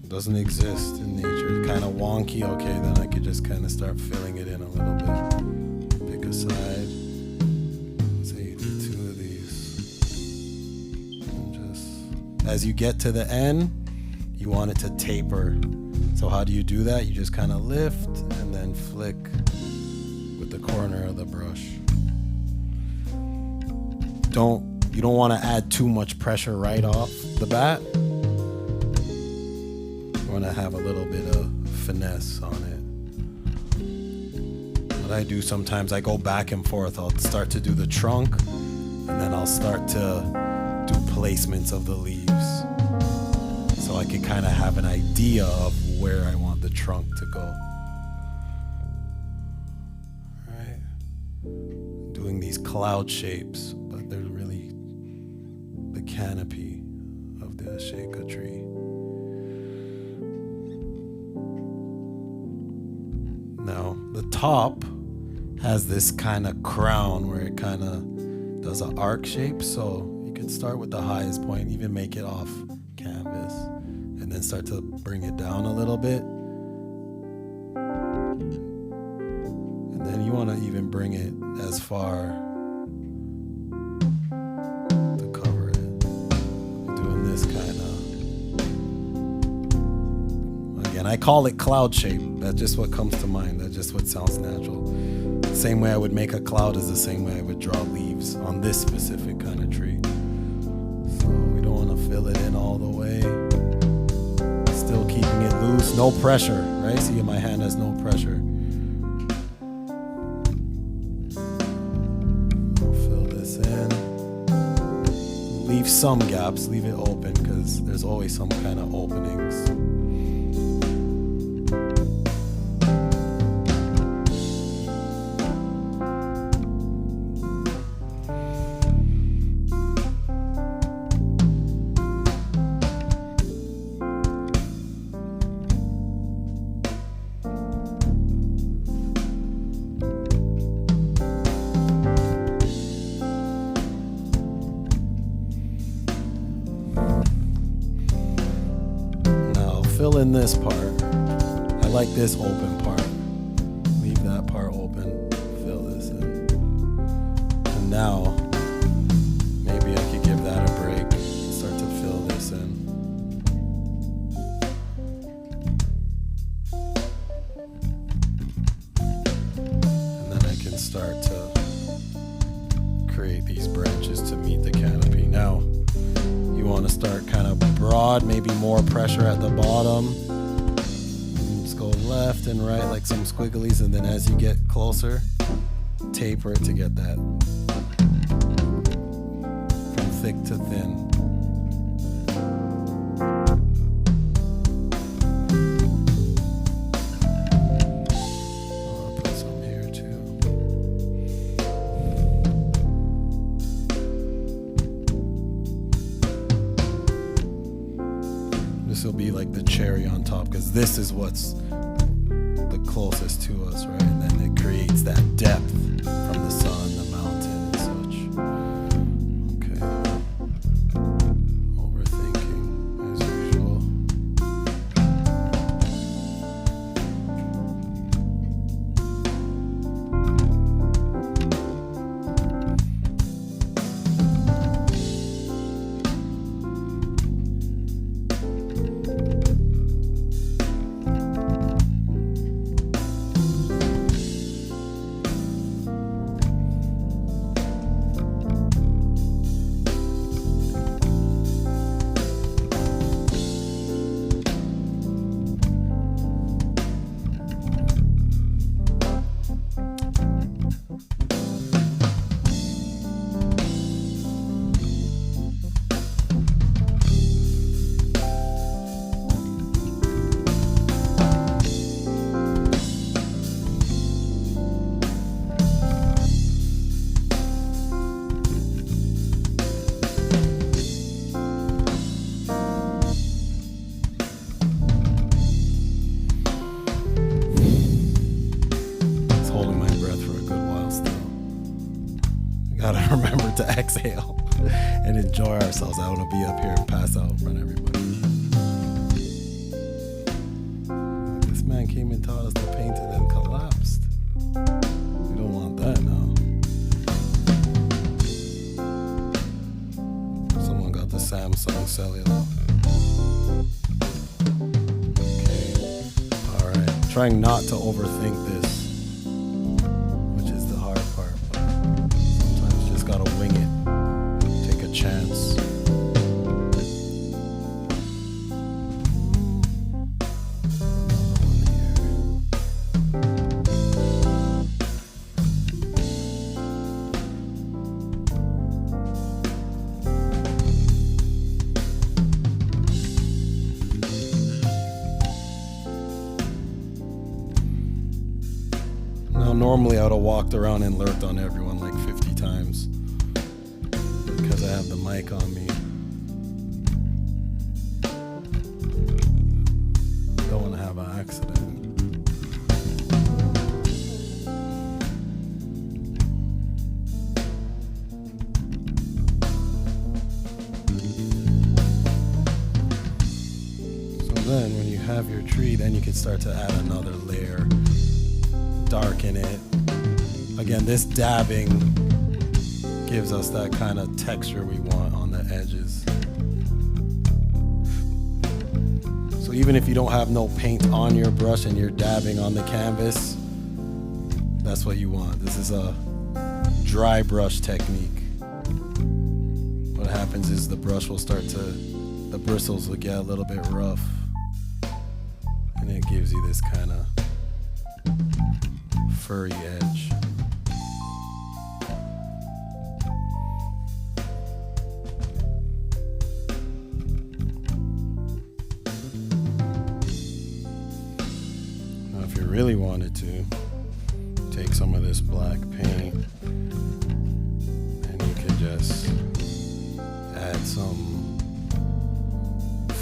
Doesn't exist in nature. Kind of wonky. Okay, then I could just kind of start filling it in a little bit. Pick a side. Say 2 of these. And just as you get to the end, you want it to taper. So how do you do that? You just kind of lift and then flick with the corner of the brush. You don't want to add too much pressure right off the bat. Want to have a little bit of finesse on it. What I do sometimes, I go back and forth. I'll start to do the trunk, and then I'll start to do placements of the leaves, so I can kind of have an idea of where I want the trunk to go. Right? Doing these cloud shapes, but they're really the canopy of the shaka tree. Now, the top has this kind of crown where it kind of does an arc shape. So you can start with the highest point, even make it off canvas, and then start to bring it down a little bit. And then you want to even bring it as far to cover it. Doing this kind of, again, I call it cloud shape. That's just what comes to mind. That's just what sounds natural. The same way I would make a cloud is the same way I would draw leaves on this specific kind of tree. So we don't want to fill it in all the way. Still keeping it loose, no pressure, right? See, my hand has no pressure. I'll fill this in. Leave some gaps, leave it open, because there's always some kind of openings. Fill in this part. I like this open part. Leave that part open. Fill this in. And now, maybe I could give that a break. Start to fill this in. And then I can start to create these branches to meet the canopy. Now, you want to start kind of broad, maybe more pressure at the bottom. Just go left and right like some squigglies, and then as you get closer, taper it to get that from thick to thin. I'll put some here too. This will be like the cherry on top, because this is what's the closest to us, right? And then it creates that depth from the sun, the mountain, and such. Okay. Overthinking as usual. Gotta remember to exhale and enjoy ourselves. I don't want to be up here and pass out in front of everybody. This man came and taught us to paint and then collapsed. We don't want that now. Someone got the Samsung cellular. Okay. Alright. Trying not to overthink this, which is the hard part. Gotta wing it. Take a chance. Now, normally I would have walked around and lurked on everyone like 50 times. Because I have the mic on me. Don't want to have an accident. have your tree, then you can start to add another layer, darken it. Again, this dabbing gives us that kind of texture we want on the edges. So even if you don't have no paint on your brush and you're dabbing on the canvas, that's what you want. This is a dry brush technique. What happens is the brush will start to, the bristles will get a little bit rough, and it gives you this kind of furry edge. Now if you really wanted to, take some of this black paint and you can just add some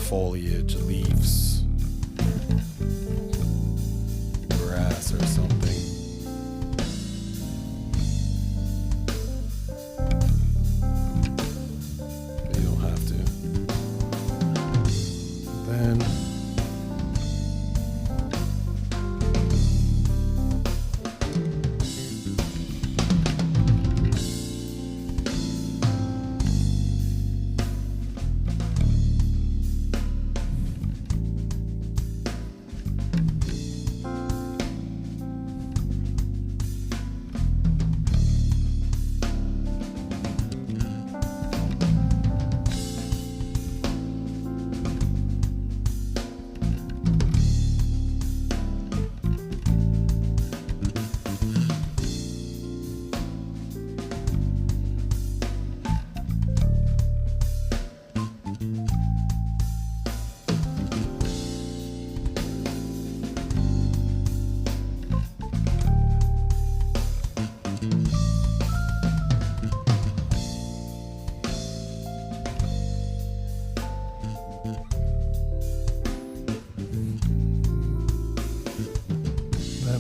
foliage, leaves, grass or something. But you don't have to. Then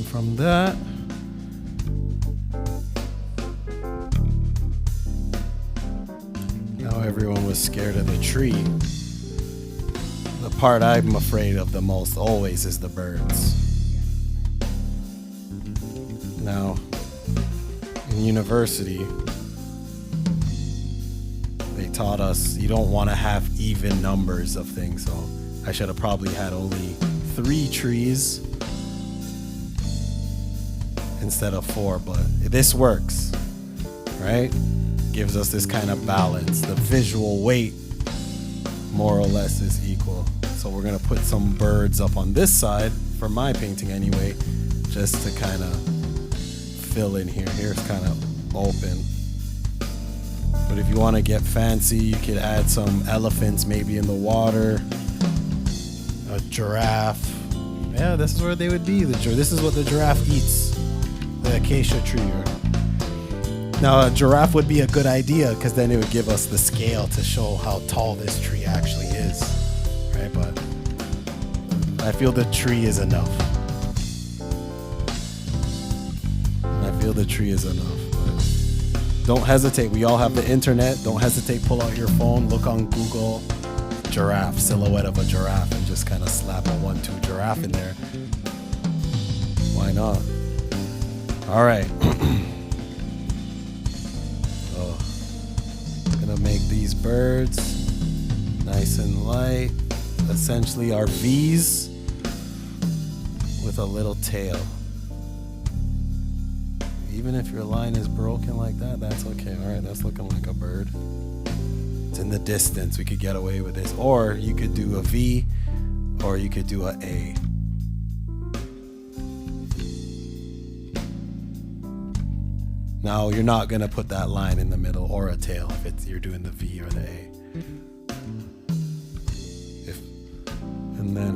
from that, now everyone was scared of the tree. The part I'm afraid of the most always is the birds. Now, in university, they taught us you don't want to have even numbers of things, so I should have probably had only 3 trees instead of 4, but this works, right? Gives us this kind of balance. The visual weight more or less is equal. So we're gonna put some birds up on this side, for my painting anyway, just to kind of fill in here. Here's kind of open. But if you want to get fancy, you could add some elephants maybe in the water, a giraffe. Yeah, this is where they would be. This is what the giraffe eats. The acacia tree. Now a giraffe would be a good idea because then it would give us the scale to show how tall this tree actually is, right? But I feel the tree is enough. But don't hesitate. We all have the internet. Don't hesitate. Pull out your phone. Look on Google. Giraffe, silhouette of a giraffe, and just kind of slap a 1-2 giraffe in there. Why not? All right. Oh, gonna make these birds nice and light. Essentially our V's with a little tail. Even if your line is broken like that, that's okay. All right, that's looking like a bird. It's in the distance. We could get away with this. Or you could do a V, or you could do a A. Now, you're not going to put that line in the middle or a tail if you're doing the V or the A. And then,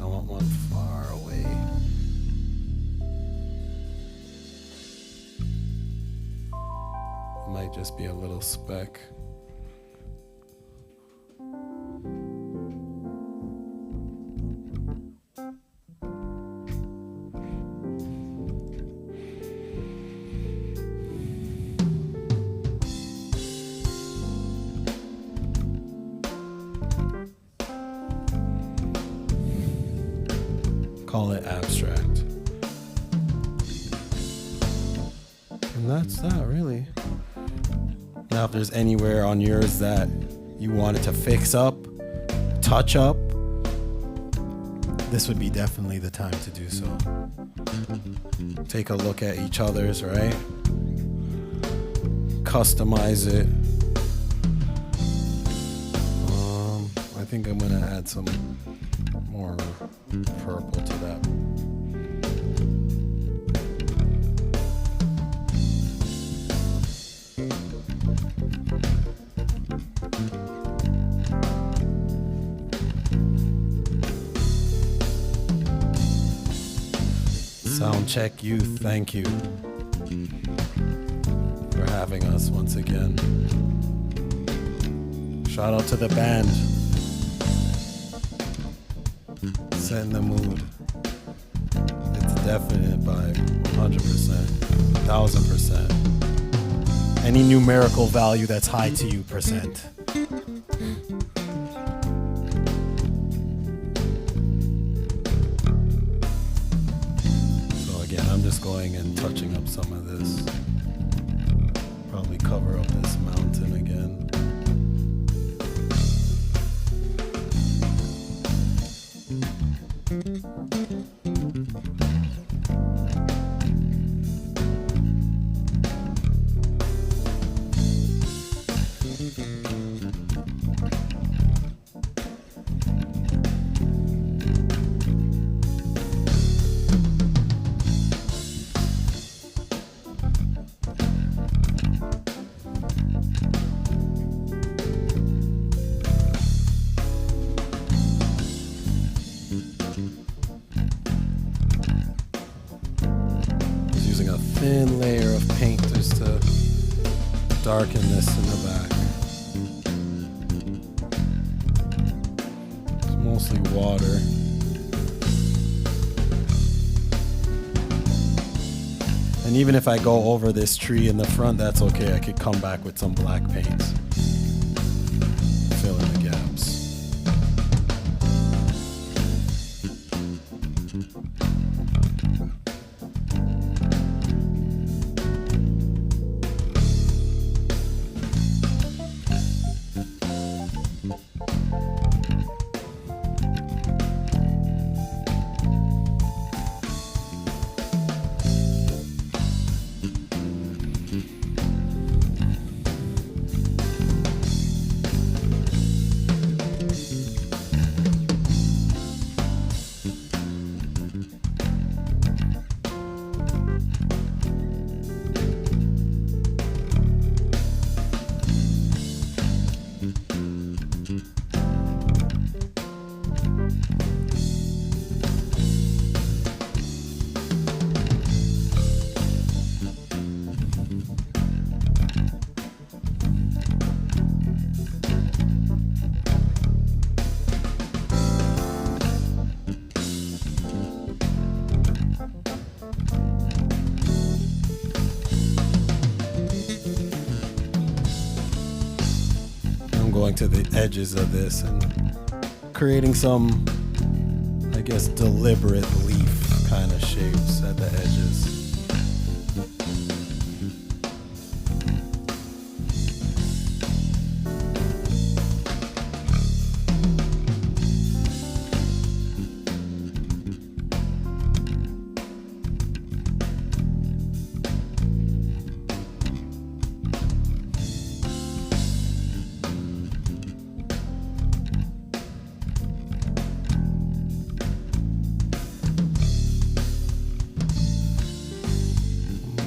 I want one far away. It might just be a little speck. call it abstract. And that's that, really. Now, if there's anywhere on yours that you wanted to fix up, touch up, this would be definitely the time to do so. Take a look at each other's, right? Customize it. I think I'm gonna add some more purple to that. SoundCheck Youth, thank you for having us once again. Shout out to the band. Setting the mood. It's definite by 100%, 1000%. Any numerical value that's high to you, percent. I'm just going and touching up some of this. Probably cover up this mountain again. Thin layer of paint just to darken this in the back. It's mostly water. And even if I go over this tree in the front, that's okay. I could come back with some black paints. Fill in the gaps. Going to the edges of this and creating some, I guess, deliberate leaf kind of shapes at the edges.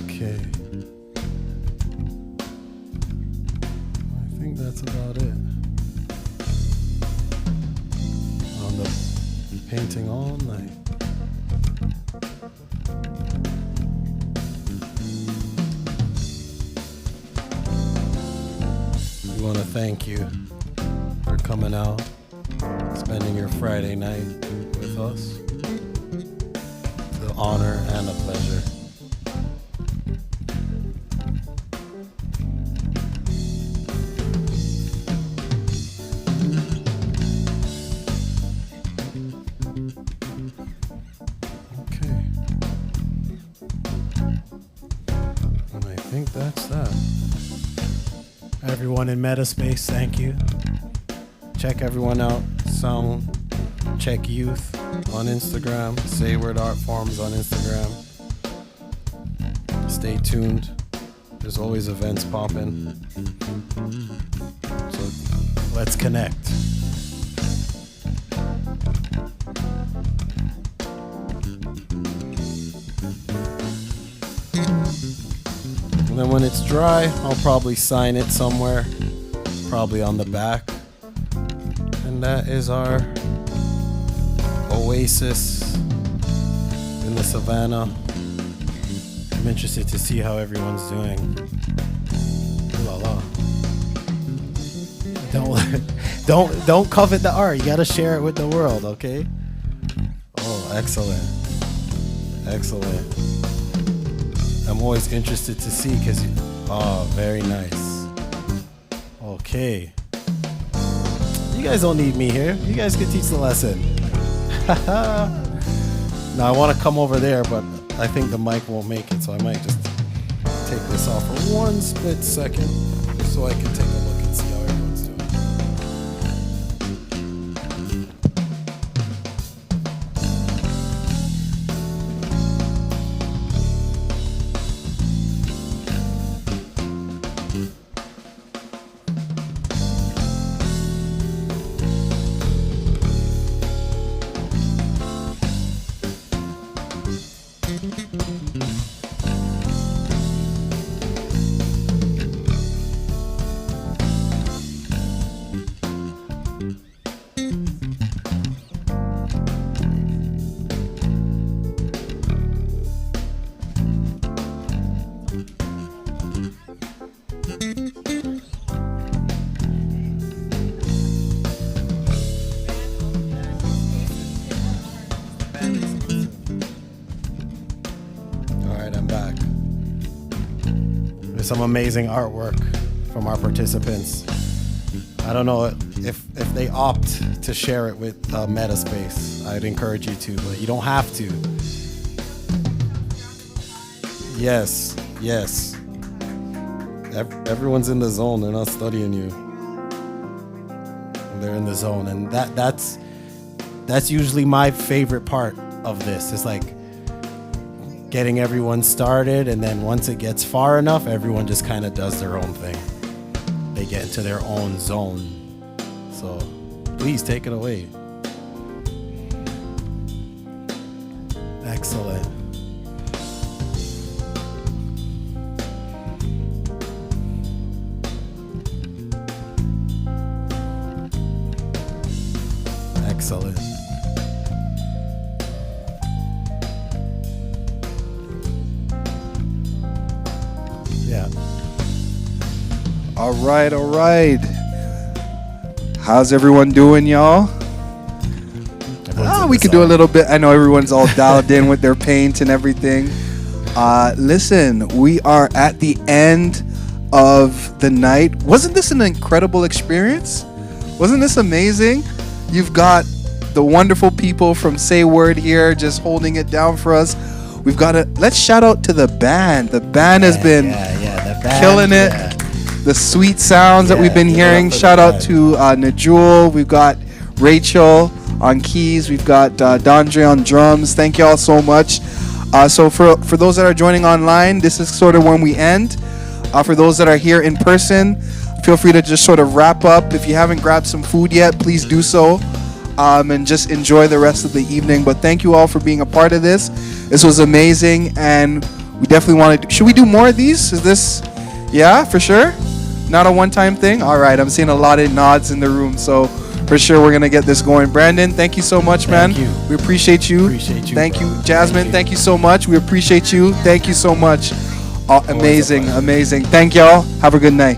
Okay. I think that's about it. On the painting all night. We want to thank you for coming out, spending your Friday night with us. It's an honor and a pleasure. think that's that. Everyone in Metaspace, thank you. Check everyone out. SoundCheck Youth on Instagram. Say Word Art Forms on Instagram. Stay tuned. There's always events popping. So let's connect. And then when it's dry, I'll probably sign it somewhere, probably on the back. And that is our oasis in the savannah. I'm interested to see how everyone's doing. Ooh la la. Don't covet the art. You gotta share it with the world, okay? Oh, excellent. Excellent. I'm always interested to see because very nice. Okay. You guys don't need me here. You guys can teach the lesson. Now I want to come over there, but I think the mic won't make it, so I might just take this off for one split second so I can take a look and see how everyone's doing. Some amazing artwork from our participants. I don't know if they opt to share it with Metaspace. I'd encourage you to, but you don't have to. Yes. Everyone's in the zone. They're not studying you. They're in the zone, and that's usually my favorite part of this. It's like getting everyone started, and then once it gets far enough, everyone just kind of does their own thing. They get into their own zone. So please take it away. Excellent. Excellent. Yeah. All right. How's everyone doing, y'all? We could do a little bit. I know everyone's all dialed in with their paint and everything. Listen, we are at the end of the night. Wasn't this an incredible experience? Wasn't this amazing? You've got the wonderful people from Say Word here just holding it down for us. We've got to let's shout out to the band. The band has been the band, killing it. The sweet sounds that we've been hearing. Shout out to Najul. We've got Rachel on keys. We've got Dondre on drums. Thank you all so much. So for those that are joining online, this is sort of when we end. For those that are here in person, feel free to just sort of wrap up. If you haven't grabbed some food yet, please do so. And just enjoy the rest of the evening. But thank you all for being a part of this. This was amazing, and we definitely want to. Should we do more of these? Is this, yeah, for sure? Not a one-time thing? All right, I'm seeing a lot of nods in the room, so for sure we're gonna get this going. Brandon, thank you so much, man. Thank you. We appreciate you. Thank you, Jasmine. Thank you so much. We appreciate you. Thank you so much. Amazing. Thank y'all. Have a good night.